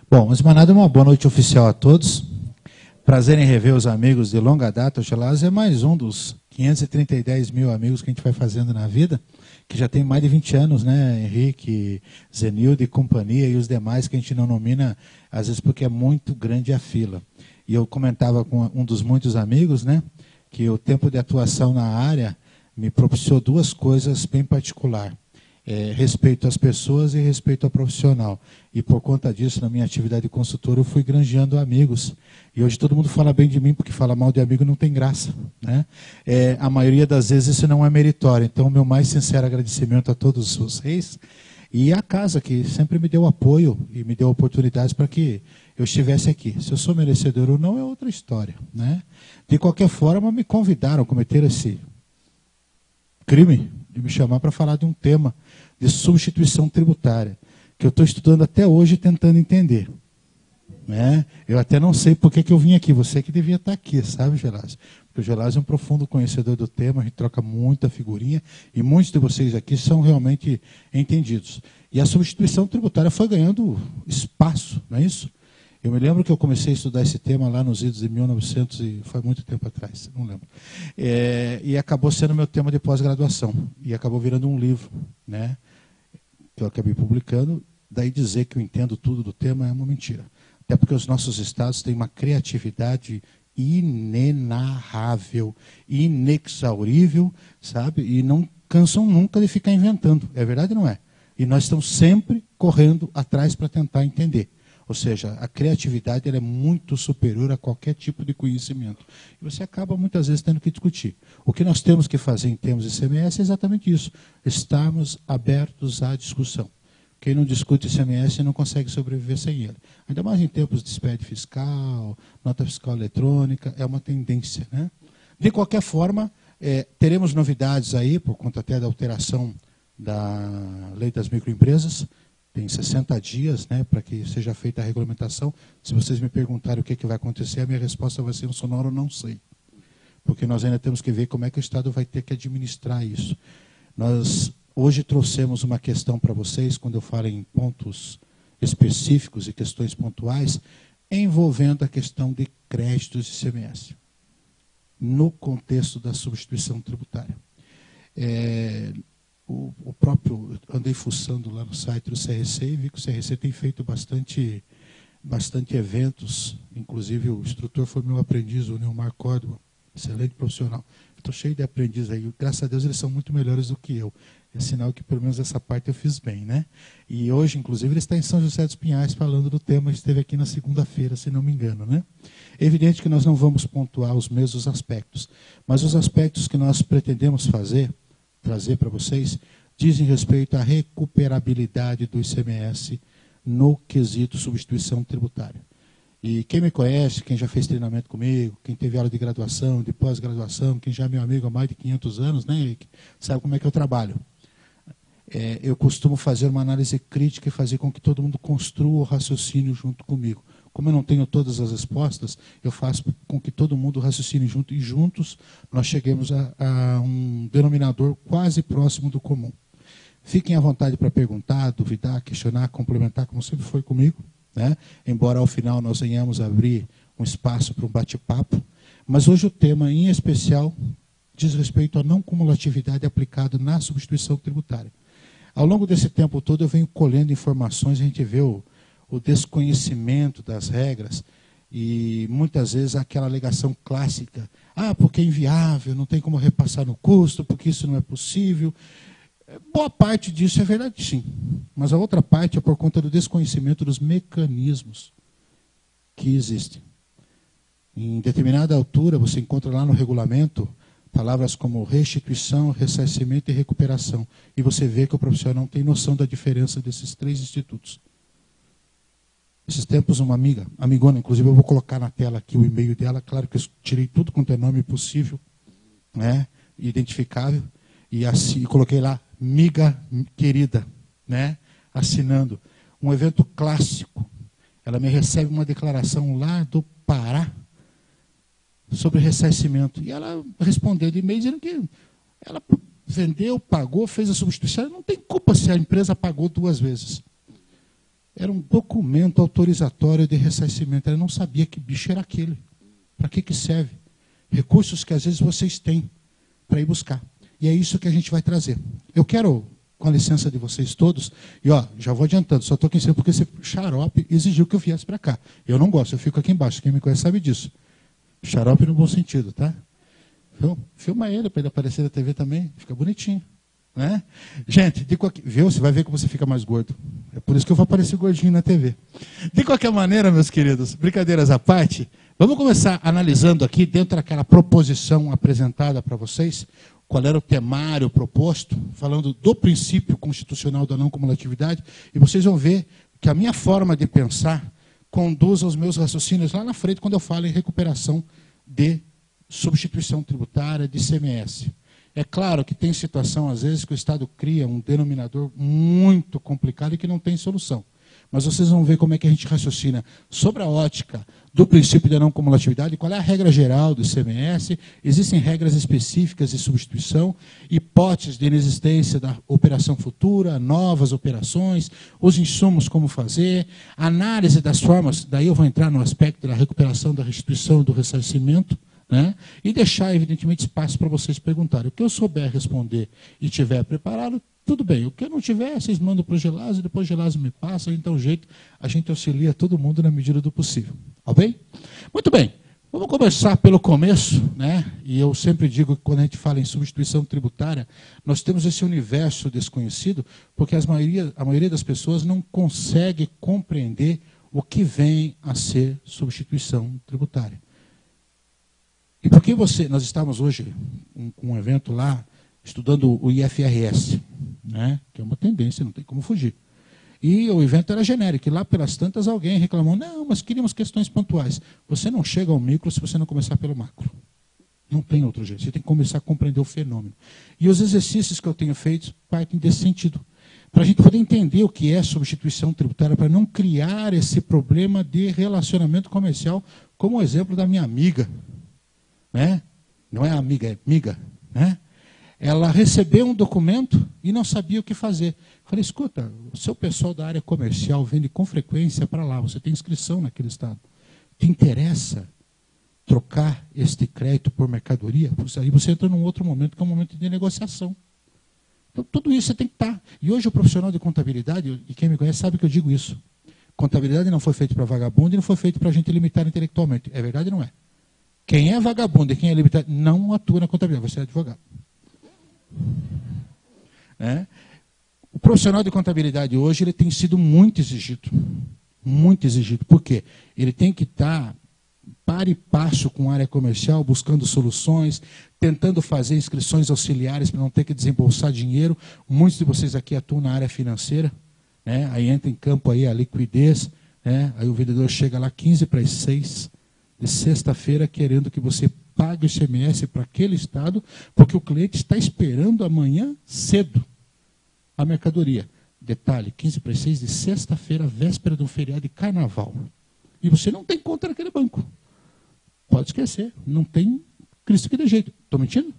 Bom, antes de mais nada, uma boa noite oficial a todos. Prazer em rever os amigos de longa data. O Gelás é mais um dos 530 mil amigos que a gente vai fazendo na vida, que já tem mais de 20 anos, né? Henrique, Zenildo e companhia, e os demais que a gente não nomina, às vezes porque é muito grande a fila. E eu comentava com um dos muitos amigos, né, que o tempo de atuação na área me propiciou duas coisas bem particulares. Respeito às pessoas e respeito ao profissional. E por conta disso, na minha atividade de consultor, eu fui granjeando amigos. E hoje todo mundo fala bem de mim, porque fala mal de amigo não tem graça, né? A maioria das vezes isso não é meritório. Então, o meu mais sincero agradecimento a todos vocês. E a casa, que sempre me deu apoio e me deu oportunidades para que eu estivesse aqui. Se eu sou merecedor ou não, é outra história, né? De qualquer forma, me convidaram a cometer esse crime de me chamar para falar de um tema de substituição tributária, que eu estou estudando até hoje tentando entender. Né? Eu até não sei por que eu vim aqui, você que devia estar aqui, sabe, Gelásio? Porque o Gelásio é um profundo conhecedor do tema, a gente troca muita figurinha, e muitos de vocês aqui são realmente entendidos. E a substituição tributária foi ganhando espaço, não é isso? Eu me lembro que eu comecei a estudar esse tema lá nos idos de 1900, e foi muito tempo atrás, não lembro. E acabou sendo meu tema de pós-graduação, e acabou virando um livro, né, que eu acabei publicando. Daí dizer que eu entendo tudo do tema é uma mentira. Até porque os nossos estados têm uma criatividade inenarrável, inexaurível, sabe? E não cansam nunca de ficar inventando. É verdade ou não é? E nós estamos sempre correndo atrás para tentar entender. Ou seja, a criatividade ela é muito superior a qualquer tipo de conhecimento. E você acaba muitas vezes tendo que discutir. O que nós temos que fazer em termos de ICMS é exatamente isso. Estarmos abertos à discussão. Quem não discute ICMS não consegue sobreviver sem ele. Ainda mais em tempos de SPED fiscal, nota fiscal eletrônica, é uma tendência, né? De qualquer forma, teremos novidades aí, por conta até da alteração da lei das microempresas. Tem 60 dias, né, para que seja feita a regulamentação. Se vocês me perguntarem o que vai acontecer, a minha resposta vai ser um sonoro não sei. Porque nós ainda temos que ver como é que o Estado vai ter que administrar isso. Nós hoje trouxemos uma questão para vocês, quando eu falo em pontos específicos e questões pontuais, envolvendo a questão de créditos de ICMS, no contexto da substituição tributária. O próprio, andei fuçando lá no site do CRC e vi que o CRC tem feito bastante eventos, inclusive o instrutor foi meu aprendiz, o Neumar Córdoba, excelente profissional. Estou cheio de aprendiz aí, graças a Deus eles são muito melhores do que eu. É sinal que pelo menos essa parte eu fiz bem, né? E hoje, inclusive, ele está em São José dos Pinhais falando do tema, esteve aqui na segunda-feira, se não me engano, né? É evidente que nós não vamos pontuar os mesmos aspectos, mas os aspectos que nós pretendemos trazer para vocês, dizem respeito à recuperabilidade do ICMS no quesito substituição tributária. E quem me conhece, quem já fez treinamento comigo, quem teve aula de graduação, de pós-graduação, quem já é meu amigo há mais de 500 anos, né, Henrique, sabe como é que eu trabalho. Eu costumo fazer uma análise crítica e fazer com que todo mundo construa o raciocínio junto comigo. Como eu não tenho todas as respostas, eu faço com que todo mundo raciocine junto, e juntos nós cheguemos a um denominador quase próximo do comum. Fiquem à vontade para perguntar, duvidar, questionar, complementar, como sempre foi comigo, né? Embora ao final nós venhamos abrir um espaço para um bate-papo. Mas hoje o tema, em especial, diz respeito à não cumulatividade aplicada na substituição tributária. Ao longo desse tempo todo eu venho colhendo informações, a gente vê o desconhecimento das regras e muitas vezes aquela alegação clássica, porque é inviável, não tem como repassar no custo, porque isso não é possível. Boa parte disso é verdade, sim, mas a outra parte é por conta do desconhecimento dos mecanismos que existem. Em determinada altura, você encontra lá no regulamento palavras como restituição, ressarcimento e recuperação. E você vê que o profissional não tem noção da diferença desses três institutos. Esses tempos, uma amigona, inclusive eu vou colocar na tela aqui o e-mail dela, claro que eu tirei tudo quanto é nome possível, né, identificável, e coloquei lá, miga querida, né, assinando. Um evento clássico. Ela me recebe uma declaração lá do Pará, sobre ressarcimento. E ela respondeu de e-mail dizendo que ela vendeu, pagou, fez a substituição. Ela não tem culpa se a empresa pagou 2 vezes. Era um documento autorizatório de ressarcimento. Ela não sabia que bicho era aquele. Para que serve? Recursos que às vezes vocês têm para ir buscar. E é isso que a gente vai trazer. Eu quero, com a licença de vocês todos, e ó, já vou adiantando, só estou aqui em cima porque esse xarope exigiu que eu viesse para cá. Eu não gosto, eu fico aqui embaixo. Quem me conhece sabe disso. Xarope no bom sentido, tá? Filma ele para ele aparecer na TV também, fica bonitinho. Né? Gente, viu? Você vai ver como você fica mais gordo. É por isso que eu vou aparecer gordinho na TV. De qualquer maneira, meus queridos, brincadeiras à parte, vamos começar analisando aqui, dentro daquela proposição apresentada para vocês, qual era o temário proposto, falando do princípio constitucional da não cumulatividade, e vocês vão ver que a minha forma de pensar conduz aos meus raciocínios lá na frente, quando eu falo em recuperação de substituição tributária, de ICMS. É claro que tem situação, às vezes, que o Estado cria um denominador muito complicado e que não tem solução. Mas vocês vão ver como é que a gente raciocina sobre a ótica do princípio da não cumulatividade, qual é a regra geral do ICMS, existem regras específicas de substituição, hipóteses de inexistência da operação futura, novas operações, os insumos como fazer, análise das formas, daí eu vou entrar no aspecto da recuperação, da restituição e do ressarcimento, né? E deixar, evidentemente, espaço para vocês perguntarem. O que eu souber responder e tiver preparado, tudo bem. O que eu não tiver, vocês mandam para o Gelásio, depois o Gelásio me passa, então o jeito, a gente auxilia todo mundo na medida do possível. Ok? Muito bem. Vamos começar pelo começo, né? E eu sempre digo que quando a gente fala em substituição tributária, nós temos esse universo desconhecido, porque a maioria das pessoas não consegue compreender o que vem a ser substituição tributária. E por que nós estamos hoje com um evento lá, estudando o IFRS, né? Que é uma tendência, não tem como fugir. E o evento era genérico, e lá pelas tantas alguém reclamou, não, mas queríamos questões pontuais. Você não chega ao micro se você não começar pelo macro. Não tem outro jeito, você tem que começar a compreender o fenômeno. E os exercícios que eu tenho feito partem desse sentido. Para a gente poder entender o que é substituição tributária, para não criar esse problema de relacionamento comercial, como o exemplo da minha amiga. Né? Não é amiga, é miga. Né? Ela recebeu um documento e não sabia o que fazer. Falei, escuta, o seu pessoal da área comercial vende com frequência para lá, você tem inscrição naquele estado. Te interessa trocar este crédito por mercadoria? Aí você entra num outro momento, que é um momento de negociação. Então, tudo isso você tem que estar. E hoje o profissional de contabilidade, e quem me conhece sabe que eu digo isso, contabilidade não foi feito para vagabundo e não foi feito para gente limitada intelectualmente. É verdade ou não é? Quem é vagabundo e quem é limitado não atua na contabilidade, você é advogado. É? O profissional de contabilidade hoje ele tem sido muito exigido. Muito exigido. Por quê? Ele tem que estar par e passo com a área comercial, buscando soluções, tentando fazer inscrições auxiliares para não ter que desembolsar dinheiro. Muitos de vocês aqui atuam na área financeira. Né? Aí entra em campo aí a liquidez. Né? Aí o vendedor chega lá 15 para as 6 de sexta-feira querendo que você pague o ICMS para aquele estado, porque o cliente está esperando amanhã cedo a mercadoria. Detalhe, 15 para as 6 de sexta-feira, véspera de um feriado de carnaval. E você não tem conta naquele banco. Pode esquecer, não tem Cristo que dê jeito. Estou mentindo?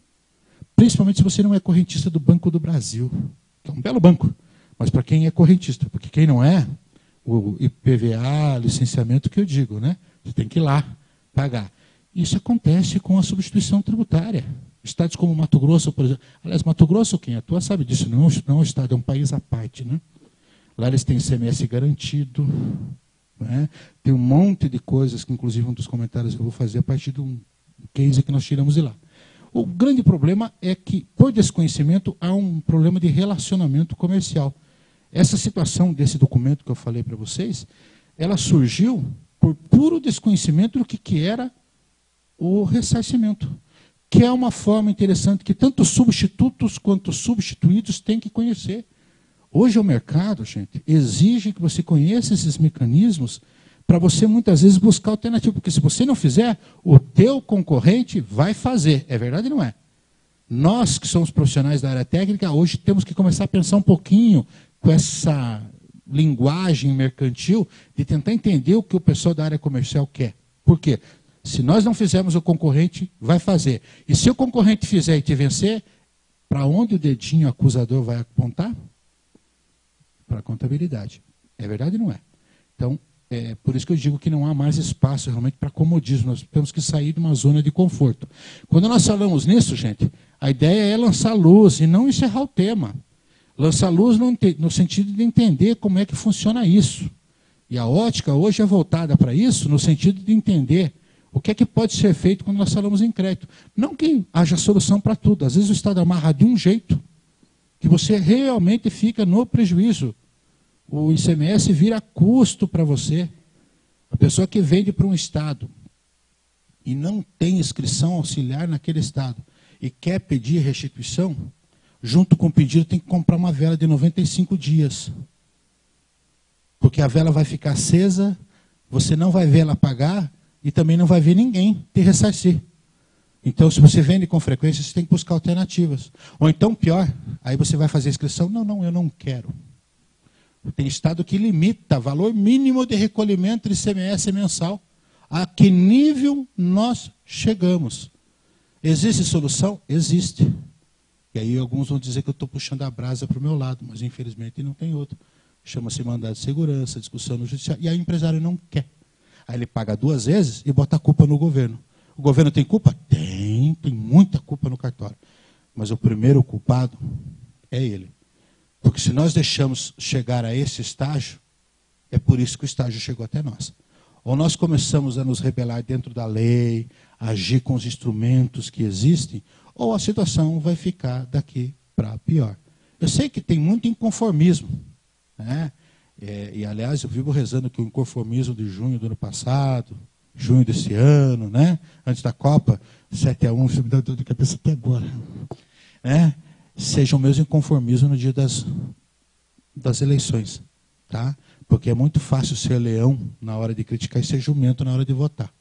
Principalmente se você não é correntista do Banco do Brasil, que é um belo banco, mas para quem é correntista, porque quem não é, o IPVA, licenciamento que eu digo, né? Você tem que ir lá pagar. Isso acontece com a substituição tributária. Estados como Mato Grosso, por exemplo. Aliás, Mato Grosso, quem atua sabe disso, não é um estado, é um país à parte. Né? Lá eles têm ICMS garantido. Né? Tem um monte de coisas, que inclusive um dos comentários que eu vou fazer a partir de um case que nós tiramos de lá. O grande problema é que, por desconhecimento, há um problema de relacionamento comercial. Essa situação desse documento que eu falei para vocês, ela surgiu por puro desconhecimento do que era o ressarcimento, que é uma forma interessante que tanto substitutos quanto substituídos têm que conhecer. Hoje o mercado, gente, exige que você conheça esses mecanismos para você muitas vezes buscar alternativa, porque se você não fizer, o teu concorrente vai fazer. É verdade ou não é? Nós que somos profissionais da área técnica, hoje temos que começar a pensar um pouquinho com essa linguagem mercantil de tentar entender o que o pessoal da área comercial quer. Por quê? Se nós não fizermos, o concorrente vai fazer. E se o concorrente fizer e te vencer, para onde o dedinho acusador vai apontar? Para a contabilidade. É verdade ou não é? Então, por isso que eu digo que não há mais espaço realmente para comodismo. Nós temos que sair de uma zona de conforto. Quando nós falamos nisso, gente, a ideia é lançar luz e não encerrar o tema. Lançar luz no sentido de entender como é que funciona isso. E a ótica hoje é voltada para isso, no sentido de entender o que é que pode ser feito quando nós falamos em crédito. Não que haja solução para tudo. Às vezes o Estado amarra de um jeito que você realmente fica no prejuízo. O ICMS vira custo para você. A pessoa que vende para um Estado e não tem inscrição auxiliar naquele Estado e quer pedir restituição, junto com o pedido tem que comprar uma vela de 95 dias. Porque a vela vai ficar acesa, você não vai ver ela apagar e também não vai ver ninguém te ressarcir. Então, se você vende com frequência, você tem que buscar alternativas. Ou então, pior, aí você vai fazer a inscrição, não, eu não quero. Tem Estado que limita valor mínimo de recolhimento de ICMS mensal. A que nível nós chegamos? Existe solução? Existe. E aí alguns vão dizer que eu estou puxando a brasa para o meu lado, mas infelizmente não tem outro. Chama-se mandado de segurança, discussão no judiciário, e aí o empresário não quer. Aí ele paga 2 vezes e bota a culpa no governo. O governo tem culpa? Tem muita culpa no cartório. Mas o primeiro culpado é ele. Porque se nós deixamos chegar a esse estágio, é por isso que o estágio chegou até nós. Ou nós começamos a nos rebelar dentro da lei, a agir com os instrumentos que existem, ou a situação vai ficar daqui para pior. Eu sei que tem muito inconformismo, né? E aliás, eu vivo rezando que o inconformismo de junho do ano passado, junho desse ano, né? Antes da Copa, 7-1, você me dá dor de cabeça até agora, né? Seja o mesmo inconformismo no dia das eleições, tá? Porque é muito fácil ser leão na hora de criticar e ser jumento na hora de votar,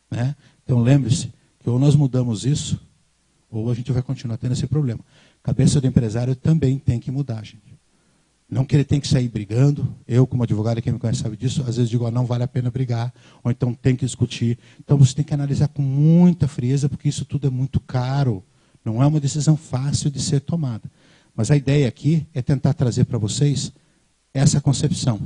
né? Então lembre-se que ou nós mudamos isso, ou a gente vai continuar tendo esse problema. A cabeça do empresário também tem que mudar, gente. Não que ele tem que sair brigando. Eu, como advogado, quem me conhece sabe disso, às vezes digo, não vale a pena brigar, ou então tem que discutir. Então você tem que analisar com muita frieza, porque isso tudo é muito caro. Não é uma decisão fácil de ser tomada. Mas a ideia aqui é tentar trazer para vocês essa concepção.